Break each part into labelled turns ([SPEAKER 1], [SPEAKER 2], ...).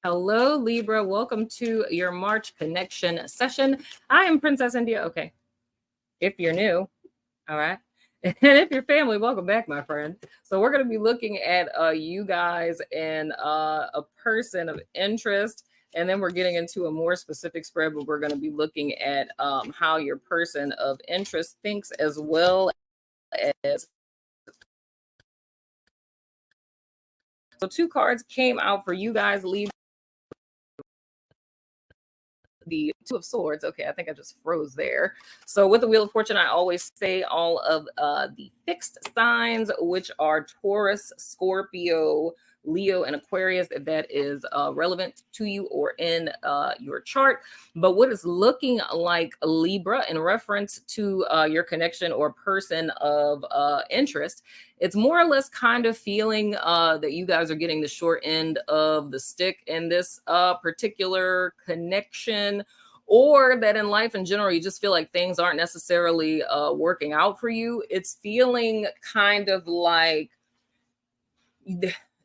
[SPEAKER 1] Hello, Libra. Welcome to your March connection session. I am Princess India. Okay. If you're new, all right. And if you're family, welcome back, my friend. So we're going to be looking at you guys and a person of interest. And then we're getting into a more specific spread, but we're going to be looking at how your person of interest thinks, as well as. So 2 cards came out for you guys, Libra. The Two of Swords. Okay, I think I just froze there. So with the Wheel of Fortune, I always say all of the fixed signs, which are Taurus, Scorpio, Leo, and Aquarius, if that is relevant to you or in your chart. But what is looking like Libra in reference to your connection or person of interest, it's more or less kind of feeling that you guys are getting the short end of the stick in this particular connection, or that in life in general, you just feel like things aren't necessarily working out for you. It's feeling kind of like,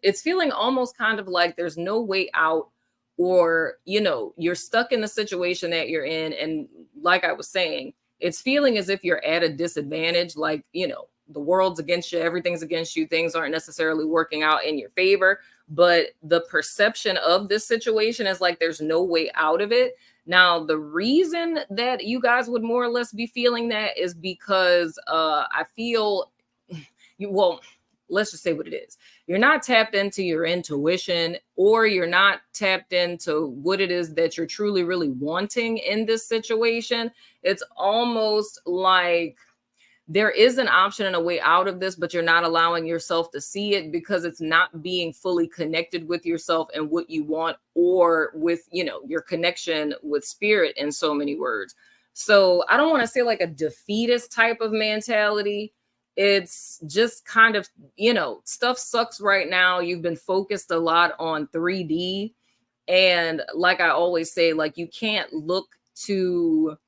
[SPEAKER 1] it's feeling almost kind of like there's no way out, or, you're stuck in the situation that you're in. And like I was saying, it's feeling as if you're at a disadvantage, like, the world's against you, everything's against you, things aren't necessarily working out in your favor. But the perception of this situation is like there's no way out of it. Now, the reason that you guys would more or less be feeling that is because I feel well, let's just say what it is. You're not tapped into your intuition, or you're not tapped into what it is that you're truly, really wanting in this situation. It's almost like there is an option and a way out of this, but you're not allowing yourself to see it because it's not being fully connected with yourself and what you want, or with, your connection with spirit, in so many words. So I don't want to say like a defeatist type of mentality. It's just kind of, stuff sucks right now. You've been focused a lot on 3D. And like I always say, like, you can't look to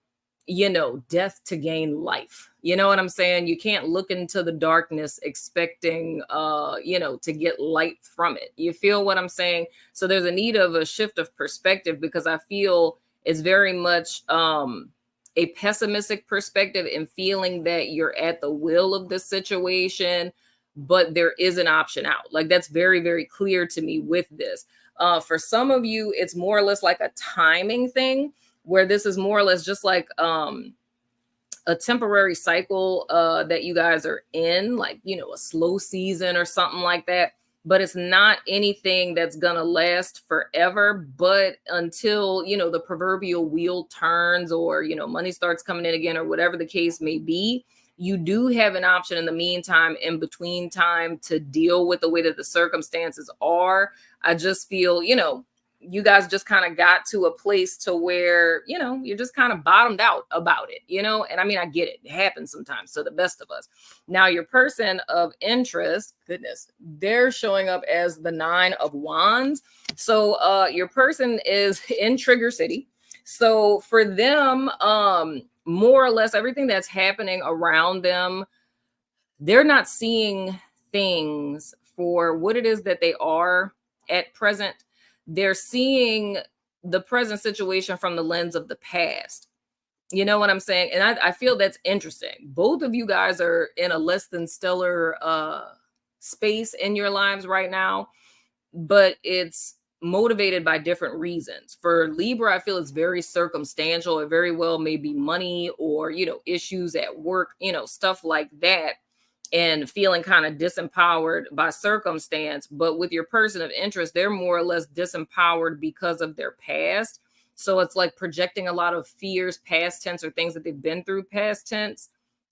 [SPEAKER 1] death to gain life. You know what I'm saying? You can't look into the darkness expecting, to get light from it. You feel what I'm saying? So there's a need of a shift of perspective, because I feel it's very much a pessimistic perspective, and feeling that you're at the will of the situation, but there is an option out. Like, that's very, very clear to me with this. For some of you, it's more or less like a timing thing, where this is more or less just like a temporary cycle that you guys are in, like, a slow season or something like that. But it's not anything that's going to last forever. But until, the proverbial wheel turns, or, money starts coming in again, or whatever the case may be, you do have an option in the meantime, in between time, to deal with the way that the circumstances are. I just feel, you guys just kind of got to a place to where, you're just kind of bottomed out about it, and I mean, I get it. It happens sometimes to the best of us. Now, your person of interest, goodness, they're showing up as the 9 of Wands. So your person is in Trigger City. So for them, more or less everything that's happening around them, they're not seeing things for what it is that they are at present. They're seeing the present situation from the lens of the past. You know what I'm saying? And I feel that's interesting. Both of you guys are in a less than stellar space in your lives right now, but it's motivated by different reasons. For Libra, I feel it's very circumstantial. It very well may be money, or, issues at work, stuff like that, and feeling kind of disempowered by circumstance. But with your person of interest, they're more or less disempowered because of their past. So it's like projecting a lot of fears, past tense, or things that they've been through past tense,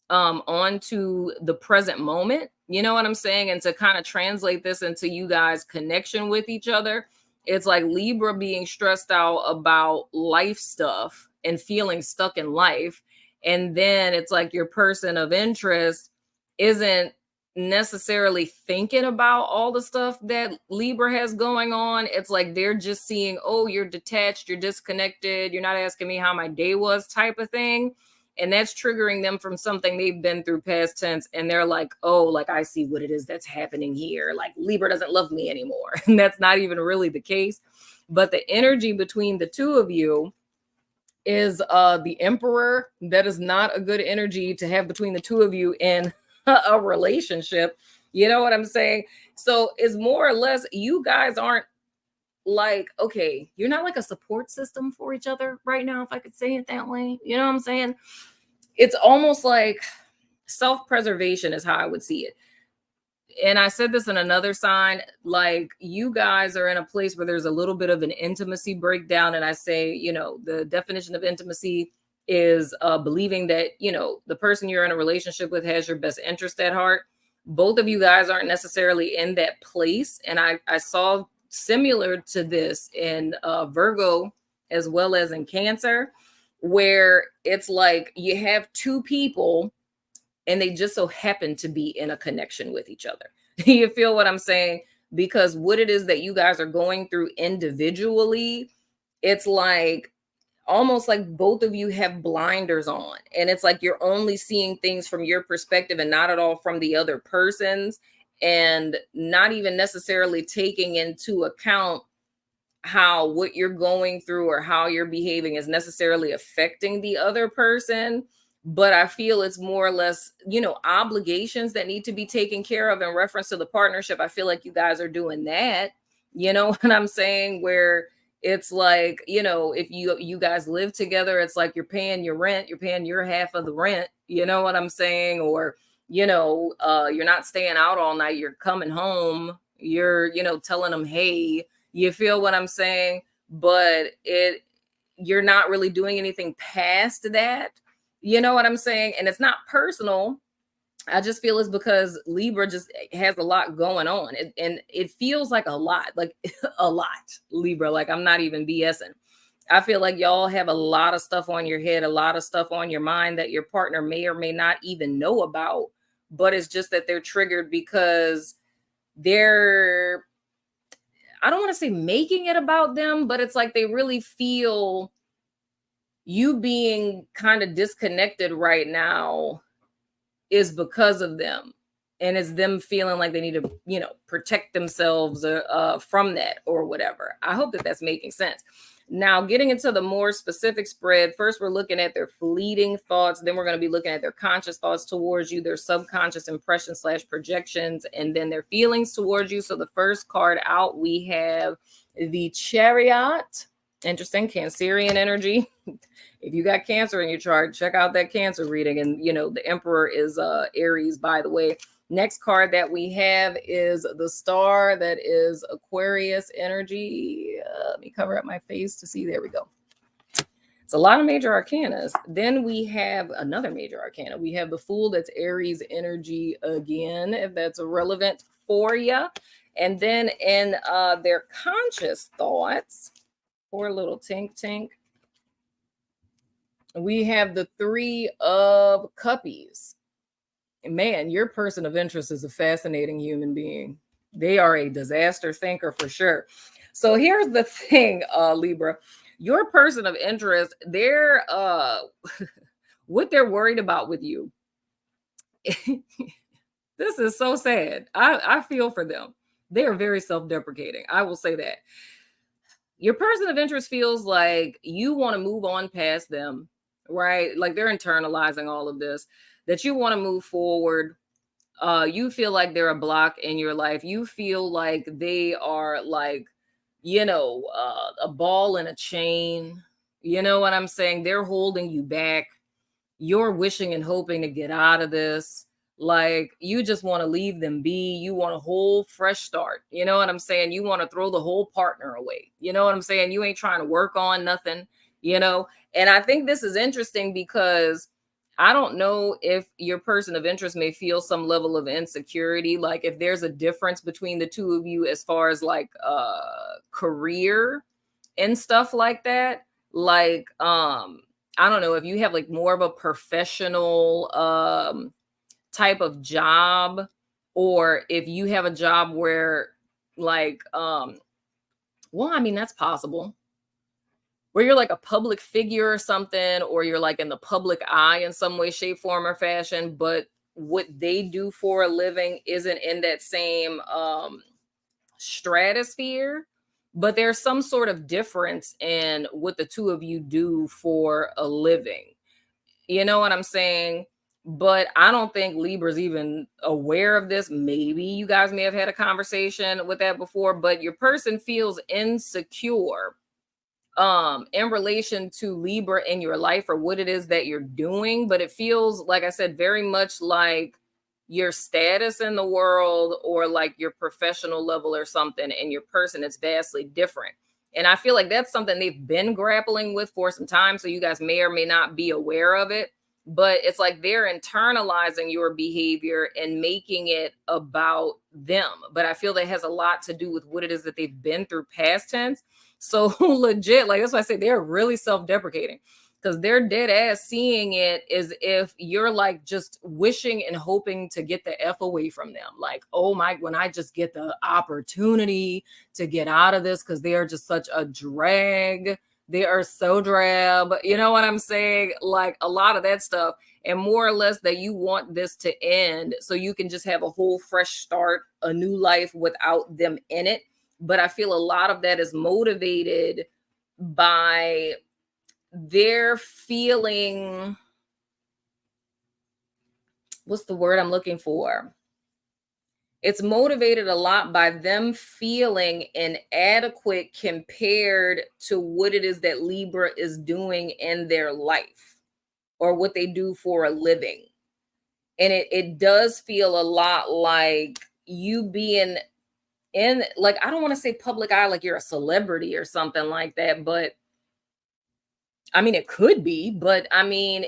[SPEAKER 1] onto the present moment. You know what I'm saying? And to kind of translate this into you guys' connection with each other, it's like Libra being stressed out about life stuff and feeling stuck in life. And then it's like your person of interest isn't necessarily thinking about all the stuff that Libra has going on. It's like they're just seeing, oh, you're detached, you're disconnected, you're not asking me how my day was, type of thing. and that's triggering them from something they've been through past tense, and they're like, oh, like I see what it is that's happening here, like Libra doesn't love me anymore. And that's not even really the case. But the energy between the two of you is the Emperor. That is not a good energy to have between the two of you in a relationship. You know what I'm saying? So it's more or less, you guys aren't like, okay, you're not like a support system for each other right now, if I could say it that way. You know what I'm saying? It's almost like self-preservation is how I would see it. And I said this in another sign, like you guys are in a place where there's a little bit of an intimacy breakdown. And I say, you know, the definition of intimacy is believing that, you know, the person you're in a relationship with has your best interest at heart. Both of you guys aren't necessarily in that place. And I saw similar to this in Virgo as well as in Cancer, where it's like you have two people and they just so happen to be in a connection with each other. You feel what I'm saying? Because what it is that you guys are going through individually, it's like almost like both of you have blinders on. And it's like you're only seeing things from your perspective and not at all from the other person's, and not even necessarily taking into account how what you're going through or how you're behaving is necessarily affecting the other person. But I feel it's more or less, you know, obligations that need to be taken care of in reference to the partnership. I feel like you guys are doing that. You know what I'm saying? Where it's like, you know, if you guys live together, it's like you're paying your rent, you're paying your half of the rent. You know what I'm saying? Or, you know, you're not staying out all night. You're coming home. You're, you know, telling them, hey, you feel what I'm saying? But you're not really doing anything past that. You know what I'm saying? And it's not personal. I just feel it's because Libra just has a lot going on. And it feels like a lot, like a lot, Libra. Like I'm not even BSing. I feel like y'all have a lot of stuff on your head, a lot of stuff on your mind that your partner may or may not even know about. But it's just that they're triggered because they're, I don't want to say making it about them, but it's like they really feel you being kind of disconnected right now is because of them. And it's them feeling like they need to, you know, protect themselves from that or whatever. I hope that that's making sense. Now, getting into the more specific spread, first we're looking at their fleeting thoughts. Then we're going to be looking at their conscious thoughts towards you, their subconscious impressions / projections, and then their feelings towards you. So the first card out, we have the Chariot. Interesting, Cancerian energy. If you got Cancer in your chart, check out that Cancer reading. And, you know, the Emperor is Aries, by the way. Next card that we have is the Star. That is Aquarius energy. Let me cover up my face to see. There we go. It's a lot of major arcanas. Then we have another major arcana. We have the Fool. That's Aries energy again, if that's relevant for you. And then in their conscious thoughts, poor little Tink, we have the Three of Cuppies. Man, your person of interest is a fascinating human being. They are a disaster thinker for sure. So here's the thing, Libra. Your person of interest, they're what they're worried about with you. This is so sad. I feel for them. They are very self-deprecating. I will say that. Your person of interest feels like you want to move on past them, right? Like they're internalizing all of this, that you want to move forward. You feel like they're a block in your life. You feel like they are like, you know, a ball in a chain. You know what I'm saying? They're holding you back. You're wishing and hoping to get out of this. Like you just want to leave them be. You want a whole fresh start. You know what I'm saying? You want to throw the whole partner away. You know what I'm saying? You ain't trying to work on nothing, you know? And I think this is interesting because I don't know if your person of interest may feel some level of insecurity. Like if there's a difference between the two of you as far as like career and stuff like that. Like, I don't know if you have like more of a professional type of job, or if you have a job where like well, I mean, that's possible. where you're like a public figure or something, or you're like in the public eye in some way, shape, form, or fashion, but what they do for a living isn't in that same stratosphere. But there's some sort of difference in what the two of you do for a living. You know what I'm saying? But I don't think Libra's even aware of this. Maybe you guys may have had a conversation with that before, but your person feels insecure in relation to Libra in your life or what it is that you're doing. But it feels, like I said, very much like your status in the world or like your professional level or something, and your person is vastly different. And I feel like that's something they've been grappling with for some time. So you guys may or may not be aware of it, but it's like they're internalizing your behavior and making it about them. But I feel that has a lot to do with what it is that they've been through past tense. So legit, like that's why I say they're really self-deprecating, because they're dead ass seeing it as if you're like just wishing and hoping to get the F away from them. Like, oh my, when I just get the opportunity to get out of this, because they are just such a drag. They are so drab. You know what I'm saying? Like a lot of that stuff. And more or less that you want this to end so you can just have a whole fresh start, a new life without them in it. But I feel a lot of that is motivated by their feeling, what's the word I'm looking for? It's motivated a lot by them feeling inadequate compared to what it is that Libra is doing in their life or what they do for a living. And it does feel a lot like you being in, like, I don't want to say public eye, like you're a celebrity or something like that, but I mean, it could be, but I mean,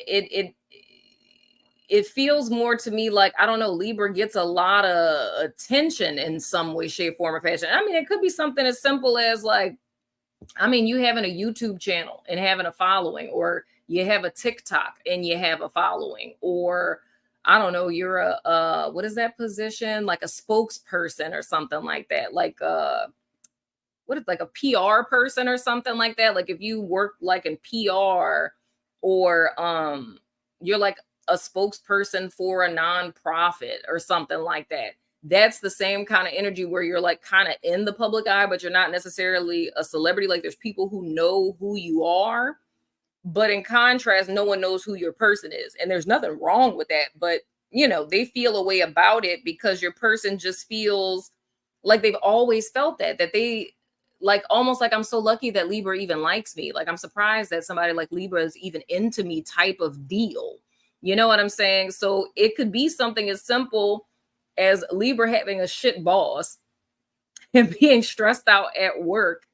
[SPEAKER 1] it feels more to me like, I don't know, Libra gets a lot of attention in some way, shape, form, or fashion. I mean, it could be something as simple as like, I mean, you having a YouTube channel and having a following, or you have a TikTok and you have a following, or I don't know, you're a what is that position? Like a spokesperson or something like that. Like what is, like a PR person or something like that. Like if you work like in PR, or you're like a spokesperson for a nonprofit or something like that. That's the same kind of energy where you're like kind of in the public eye, but you're not necessarily a celebrity. Like there's people who know who you are, but in contrast, no one knows who your person is. And there's nothing wrong with that. But, you know, they feel a way about it because your person just feels like they've always felt that they like, almost like, I'm so lucky that Libra even likes me. Like I'm surprised that somebody like Libra is even into me type of deal. You know what I'm saying? So it could be something as simple as Libra having a shit boss and being stressed out at work.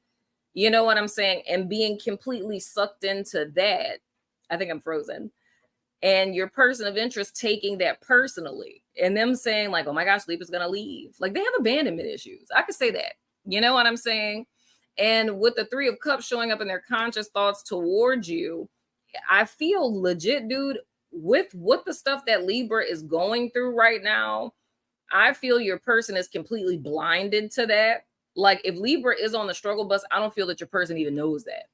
[SPEAKER 1] You know what I'm saying? And being completely sucked into that. I think I'm frozen. And your person of interest taking that personally and them saying like, oh my gosh, Libra's going to leave. Like they have abandonment issues. I could say that. You know what I'm saying? And with the Three of Cups showing up in their conscious thoughts towards you, I feel legit, dude, with what the stuff that Libra is going through right now, I feel your person is completely blinded to that. Like if Libra is on the struggle bus, I don't feel that your person even knows that.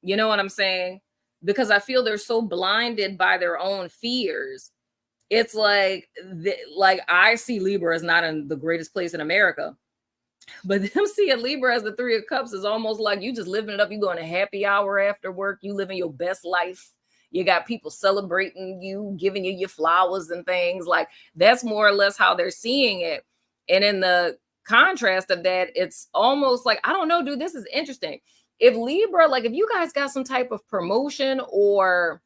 [SPEAKER 1] You know what I'm saying? Because I feel they're so blinded by their own fears. It's like, like I see Libra as not in the greatest place in America, but them seeing Libra as the Three of Cups is almost like you just living it up. You going to happy hour after work. You living your best life. You got people celebrating you, giving you your flowers and things. Like that's more or less how they're seeing it. And in the contrast of that, it's almost like, I don't know, dude, this is interesting. If Libra, like if you guys got some type of promotion, or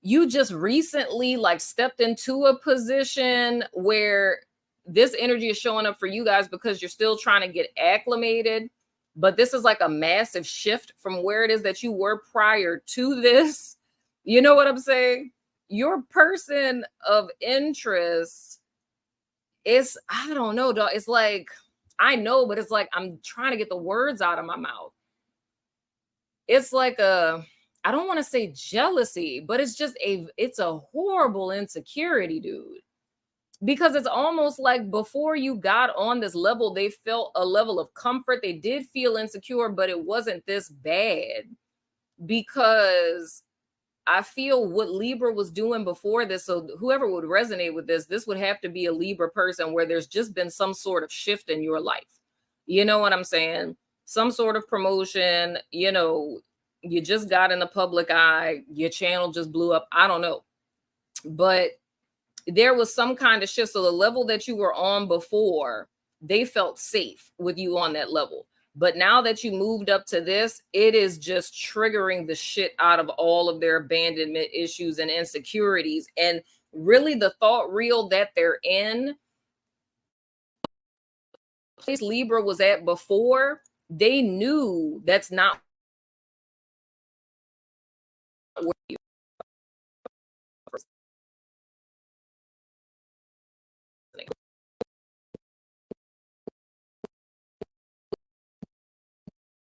[SPEAKER 1] you just recently like stepped into a position where this energy is showing up for you guys because you're still trying to get acclimated, but this is like a massive shift from where it is that you were prior to this. You know what I'm saying? Your person of interest is, I don't know, dog. It's like, I know, but it's like, I'm trying to get the words out of my mouth. It's like I don't want to say jealousy, but it's just it's a horrible insecurity, dude. Because it's almost like before you got on this level, they felt a level of comfort. They did feel insecure, but it wasn't this bad. because I feel what Libra was doing before this. So whoever would resonate with this would have to be a Libra person where there's just been some sort of shift in your life. You know what I'm saying? Some sort of promotion, you just got in the public eye, your channel just blew up. I don't know. But there was some kind of shift. So the level that you were on before, they felt safe with you on that level. But now that you moved up to this, it is just triggering the shit out of all of their abandonment issues and insecurities. And really the thought reel that they're in, place Libra was at before, they knew that's not where you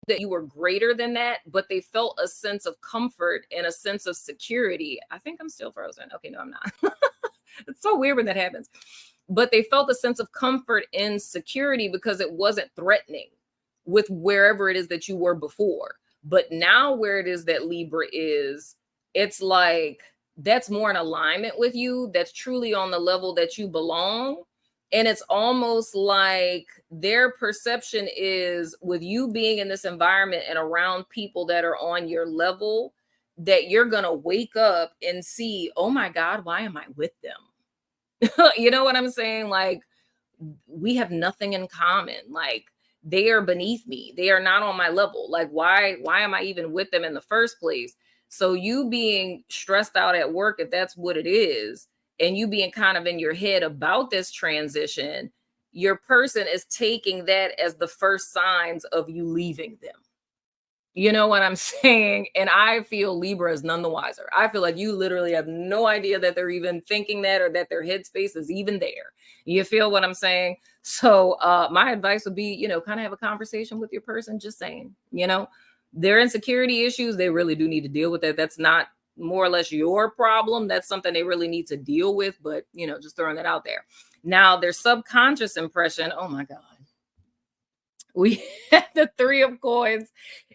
[SPEAKER 1] that you were greater than that, but they felt a sense of comfort and a sense of security. I think I'm still frozen. Okay, no, I'm not. It's so weird when that happens. But they felt a sense of comfort and security because it wasn't threatening with wherever it is that you were before. But now where it is that Libra is, it's like that's more in alignment with you. That's truly on the level that you belong. And it's almost like their perception is with you being in this environment and around people that are on your level, that you're going to wake up and see, oh my God, why am I with them? You know what I'm saying? Like, we have nothing in common. Like, they are beneath me. They are not on my level. Like, why am I even with them in the first place? So you being stressed out at work, if that's what it is, and you being kind of in your head about this transition, your person is taking that as the first signs of you leaving them. You know what I'm saying? And I feel Libra is none the wiser. I feel like you literally have no idea that they're even thinking that or that their headspace is even there. You feel what I'm saying? So my advice would be, kind of have a conversation with your person, just saying, their insecurity issues, they really do need to deal with that. That's not more or less your problem. That's something they really need to deal with. But, just throwing that out there. Now, their subconscious impression, oh my God. We had the 3 of coins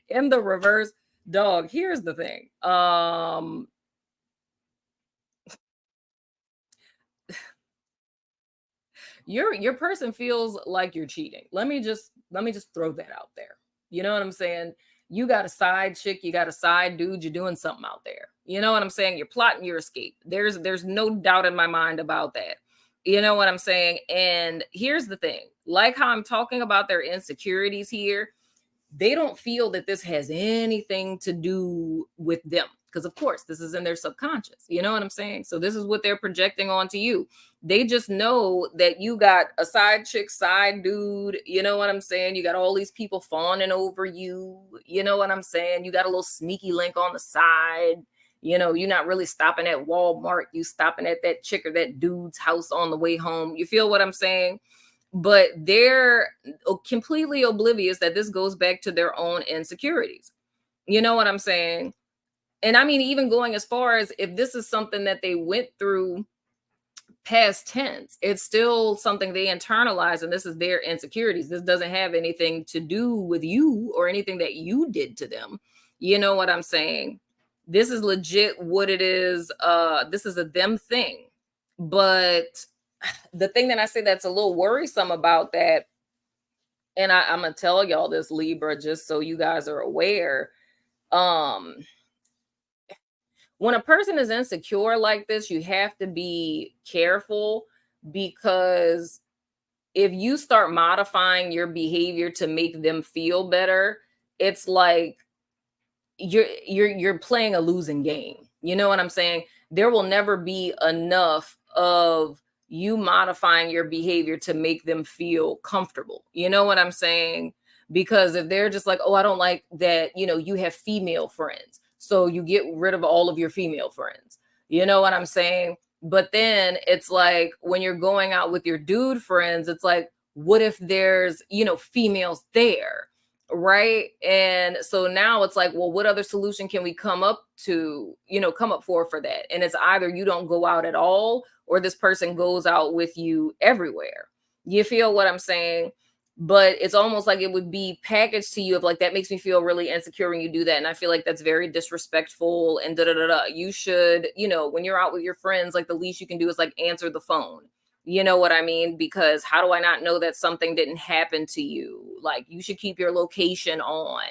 [SPEAKER 1] in the reverse. Dog, here's the thing. Your person feels like you're cheating. Let me just throw that out there. You know what I'm saying? You got a side chick, you got a side dude, you're doing something out there. You know what I'm saying? You're plotting your escape. There's no doubt in my mind about that. You know what I'm saying? And here's the thing. Like how I'm talking about their insecurities here, they don't feel that this has anything to do with them. Because of course, this is in their subconscious. You know what I'm saying? So this is what they're projecting onto you. They just know that you got a side chick, side dude. You know what I'm saying? You got all these people fawning over you. You know what I'm saying? You got a little sneaky link on the side. You're not really stopping at Walmart. You stopping at that chick or that dude's house on the way home. You feel what I'm saying? But they're completely oblivious that this goes back to their own insecurities. You know what I'm saying? And I mean, even going as far as if this is something that they went through past tense, it's still something they internalize, and this is their insecurities. This doesn't have anything to do with you or anything that you did to them. You know what I'm saying? This is legit what it is. This is a them thing. But the thing that I say that's a little worrisome about that, and I'm gonna tell y'all this, Libra, just so you guys are aware. When a person is insecure like this, you have to be careful, because if you start modifying your behavior to make them feel better, it's like you're playing a losing game. You know what I'm saying? There will never be enough of you modifying your behavior to make them feel comfortable. You know what I'm saying? Because if they're just like, oh, I don't like that, you have female friends, so you get rid of all of your female friends. You know what I'm saying? But then it's like when you're going out with your dude friends, it's like, what if there's, females there? Right. And so now it's like, well, what other solution can we come up for that? And it's either you don't go out at all, or this person goes out with you everywhere. You feel what I'm saying? but it's almost like it would be packaged to you of like, that makes me feel really insecure when you do that. And I feel like that's very disrespectful and da da da da. You should, when you're out with your friends, like the least you can do is like answer the phone. You know what I mean? Because how do I not know that something didn't happen to you? Like, you should keep your location on.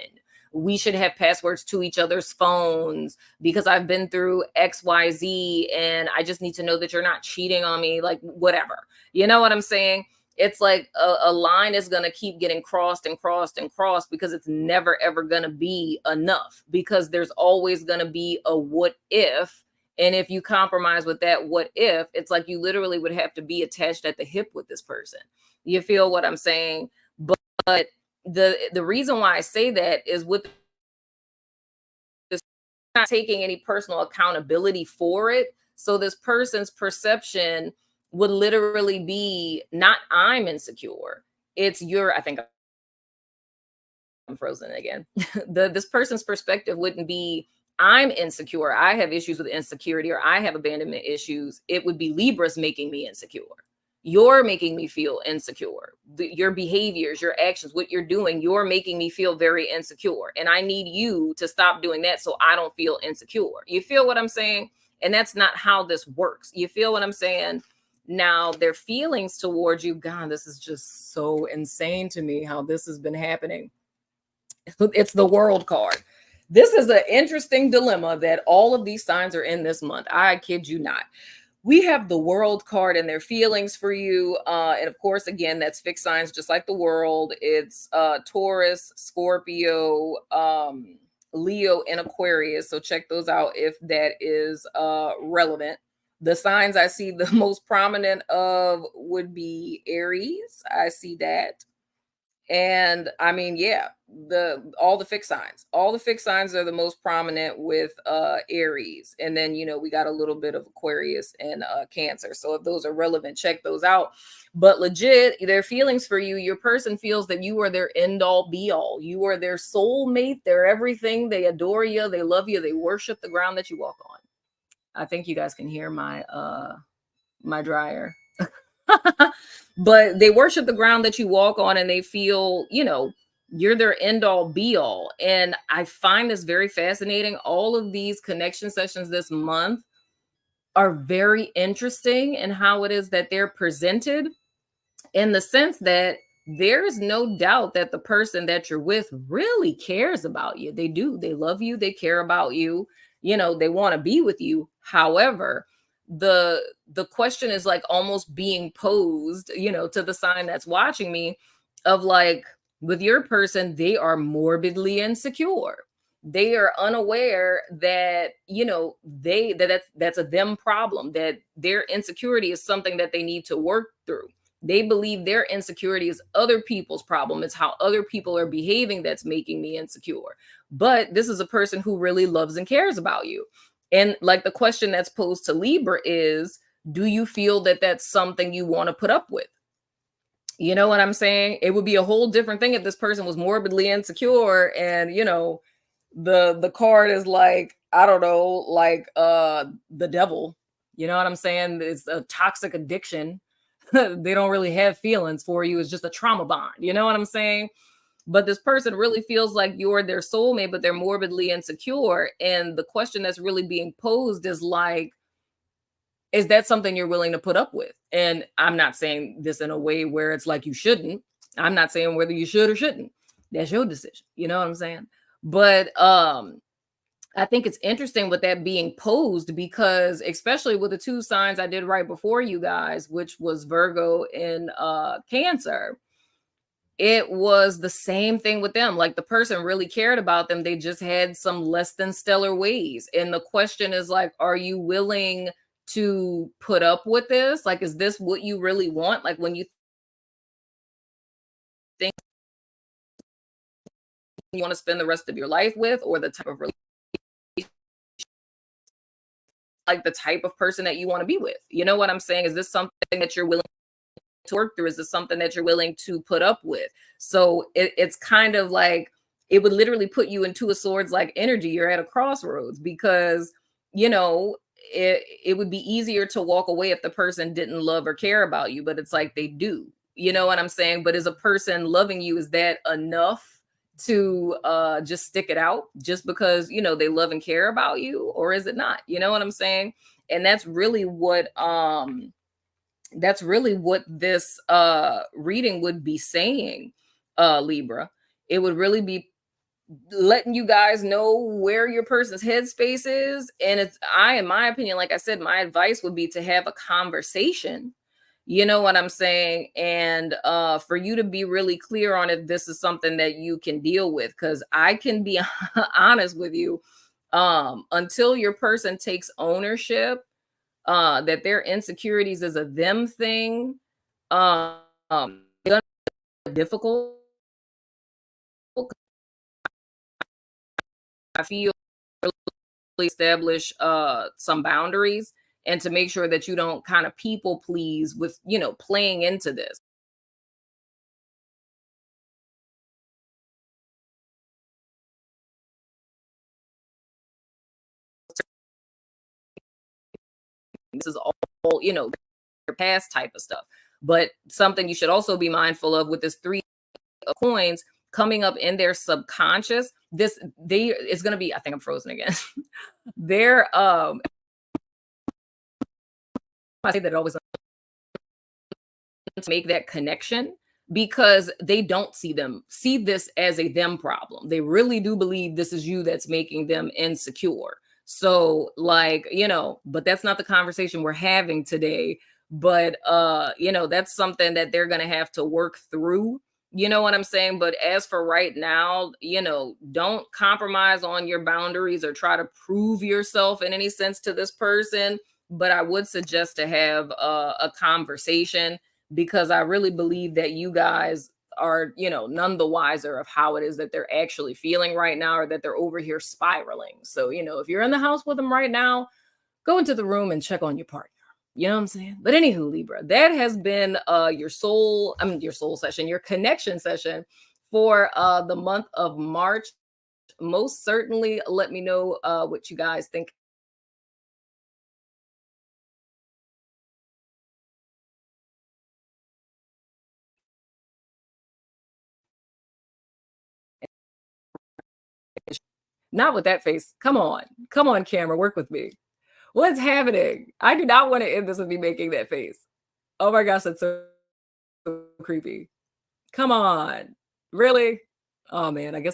[SPEAKER 1] We should have passwords to each other's phones because I've been through XYZ and I just need to know that you're not cheating on me, like whatever. You know what I'm saying? It's like a line is going to keep getting crossed and crossed and crossed because it's never ever going to be enough, because there's always going to be a what if. And if you compromise with that what if, it's like you literally would have to be attached at the hip with this person. You feel what I'm saying? But the reason why I say that is with this, not taking any personal accountability for it. So this person's perception would literally be not I'm insecure. It's I think I'm frozen again. This person's perspective wouldn't be I'm insecure, I have issues with insecurity, or I have abandonment issues. It would be Libra's making me insecure. You're making me feel insecure. Your behaviors, your actions, what you're doing, you're making me feel very insecure. And I need you to stop doing that so I don't feel insecure. You feel what I'm saying? And that's not how this works. You feel what I'm saying? Now, their feelings towards you, God, this is just so insane to me how this has been happening. It's the World card. This is an interesting dilemma that all of these signs are in this month. I kid you not. We have the World card and their feelings for you. And of course, again, that's fixed signs, just like the World. It's Taurus, Scorpio, Leo, and Aquarius. So check those out if that is relevant. The signs I see the most prominent of would be Aries. I see that. And I mean, yeah, all the fixed signs are the most prominent with Aries. And then, we got a little bit of Aquarius and Cancer. So if those are relevant, check those out. But legit, their feelings for you, your person feels that you are their end all be all. You are their soulmate, they're everything. They adore you, they love you, they worship the ground that you walk on. I think you guys can hear my dryer. But they worship the ground that you walk on, and they feel, you're their end all be all. And I find this very fascinating. All of these connection sessions this month are very interesting in how it is that they're presented, in the sense that there's no doubt that the person that you're with really cares about you. They do. They love you. They care about you. They want to be with you. However, the question is like almost being posed, to the sign that's watching me, of like, with your person, they are morbidly insecure. They are unaware that, that's a them problem, that their insecurity is something that they need to work through. They believe their insecurity is other people's problem. It's how other people are behaving that's making me insecure. But this is a person who really loves and cares about you. And like the question that's posed to Libra is, do you feel that that's something you want to put up with? You know what I'm saying? It would be a whole different thing if this person was morbidly insecure and, the card is like, I don't know, like the devil. You know what I'm saying? It's a toxic addiction. They don't really have feelings for you. It's just a trauma bond. You know what I'm saying? But this person really feels like you're their soulmate, but they're morbidly insecure. And the question that's really being posed is like, is that something you're willing to put up with? And I'm not saying this in a way where it's like you shouldn't. I'm not saying whether you should or shouldn't. That's your decision. You know what I'm saying? But I think it's interesting with that being posed, because especially with the two signs I did right before you guys, which was Virgo and Cancer, it was the same thing with them. Like the person really cared about them. They just had some less than stellar ways. And the question is like, are you willing to put up with this? Like, is this what you really want? Like when you think you want to spend the rest of your life with, or the type of like the type of person that you want to be with. You know what I'm saying? Is this something that you're willing to work through? Is this something that you're willing to put up with? So it's kind of like, it would literally put you into a swords like energy. You're at a crossroads, because, it would be easier to walk away if the person didn't love or care about you, but it's like they do. You know what I'm saying? But is a person loving you, is that enough to just stick it out just because, they love and care about you, or is it not? You know what I'm saying? And that's really what this reading would be saying, Libra. It would really be letting you guys know where your person's headspace is. And in my opinion, like I said, my advice would be to have a conversation. You know what I'm saying? And for you to be really clear on if this is something that you can deal with. Because I can be honest with you, until your person takes ownership, that their insecurities is a them thing, it's gonna be difficult. I feel really establish some boundaries, and to make sure that you don't kind of people please with, playing into this. This is all, their past type of stuff. But something you should also be mindful of with this three of coins coming up in their subconscious, this they it's gonna be, I think I'm frozen again. They're I say that always to make that connection, because they don't see this as a them problem. They really do believe this is you that's making them insecure. So, like, but that's not the conversation we're having today. But that's something that they're gonna have to work through. You know what I'm saying? But as for right now, don't compromise on your boundaries or try to prove yourself in any sense to this person. But I would suggest to have a conversation, because I really believe that you guys are, none the wiser of how it is that they're actually feeling right now, or that they're over here spiraling. So, if you're in the house with them right now, go into the room and check on your partner. You know what I'm saying? But anywho, Libra, that has been your soul session, your connection session for the month of March. Most certainly let me know what you guys think. Not with that face. Come on. Come on, camera. Work with me. What's happening? I do not want to end this with me making that face. Oh my gosh, that's so creepy. Come on. Really? Oh man, I guess